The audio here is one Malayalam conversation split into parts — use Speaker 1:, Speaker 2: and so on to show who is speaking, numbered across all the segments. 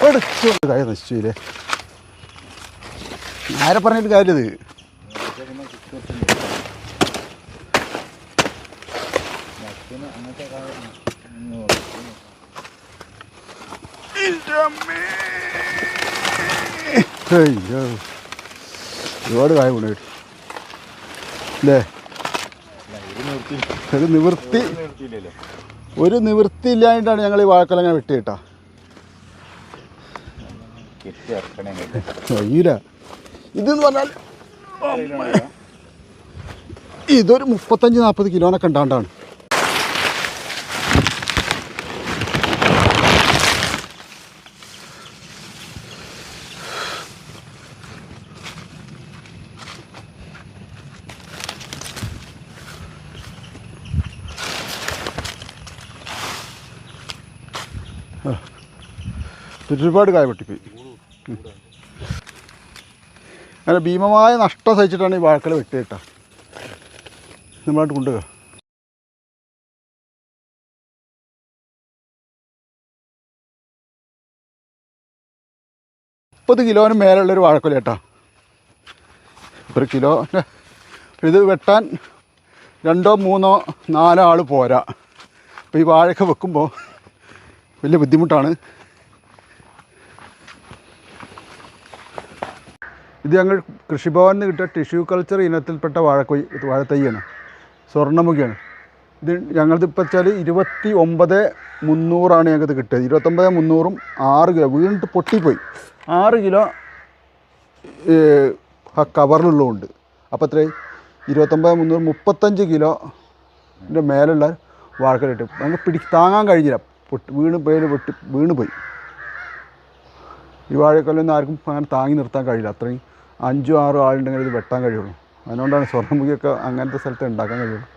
Speaker 1: എടുത്തു കായ നശിച്ചില്ലേ? ആരെ പറഞ്ഞിട്ട് കാര്യം ഇത്. ഒരുപാട് കായ കൊണ്ടു അല്ലേ? ഒരു നിവൃത്തി ഇല്ലായിട്ടാണ് ഞങ്ങൾ ഈ വാഴക്കൊലങ്ങനെ വെട്ടിയിട്ടാ. കഴിയൂല. ഇതെന്ന് പറഞ്ഞാൽ ഇതൊരു 35-40 കിലോനൊക്കെ ഉണ്ടാണ്ടാണ്. ഒരുപാട് കായ വെട്ടിപ്പോയി. അങ്ങനെ ഭീമമായ നഷ്ടം സഹിച്ചിട്ടാണ് ഈ വാഴക്കല വെട്ടിയിട്ട നമ്മളായിട്ട് കൊണ്ടുപോകുക. 30 കിലോന് മേലുള്ളൊരു വാഴക്കൊല കേട്ടോ. ഒരു കിലോ ഇത് വെട്ടാൻ 2, 3, 4 ആൾ പോരാ. അപ്പോൾ ഈ വാഴയൊക്കെ വെക്കുമ്പോൾ വലിയ ബുദ്ധിമുട്ടാണ്. ഇത് ഞങ്ങൾ കൃഷിഭവനിൽ നിന്ന് കിട്ടിയ ടിഷ്യൂ കൾച്ചർ ഇനത്തിൽപ്പെട്ട വാഴത്തൈയാണ്, സ്വർണ്ണമുഖിയാണ്. ഇത് ഞങ്ങളത് ഇപ്പോൾ വെച്ചാൽ 29,300 ഞങ്ങൾക്കത് കിട്ടിയത്. 29,300 6 കിലോ വീണ്ടും പൊട്ടിപ്പോയി. 6 കിലോ ആ കവറിലുള്ളതുണ്ട്. അപ്പോൾ എത്രയായി? 29,300 35 കിലോൻ്റെ മേലുള്ള വാഴക്കലിട്ട് ഞങ്ങൾക്ക് താങ്ങാൻ കഴിഞ്ഞില്ല. വീണ് പോയി. ഈ വാഴക്കൊല്ലൊന്നും ആർക്കും അങ്ങനെ താങ്ങി നിർത്താൻ കഴിയില്ല. അത്രയും 5-6 ആളുണ്ടെങ്കിൽ ഇത് വെട്ടാൻ കഴിയുള്ളൂ. അതുകൊണ്ടാണ് സ്വർണ്ണമുഖിയൊക്കെ അങ്ങനത്തെ സ്ഥലത്ത് ഉണ്ടാക്കാൻ കഴിയുള്ളൂ.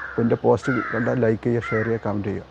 Speaker 1: അപ്പോൾ എൻ്റെ പോസ്റ്റ് കണ്ടാൽ ലൈക്ക് ചെയ്യുക, ഷെയർ ചെയ്യുക, കമൻറ്റ് ചെയ്യുക.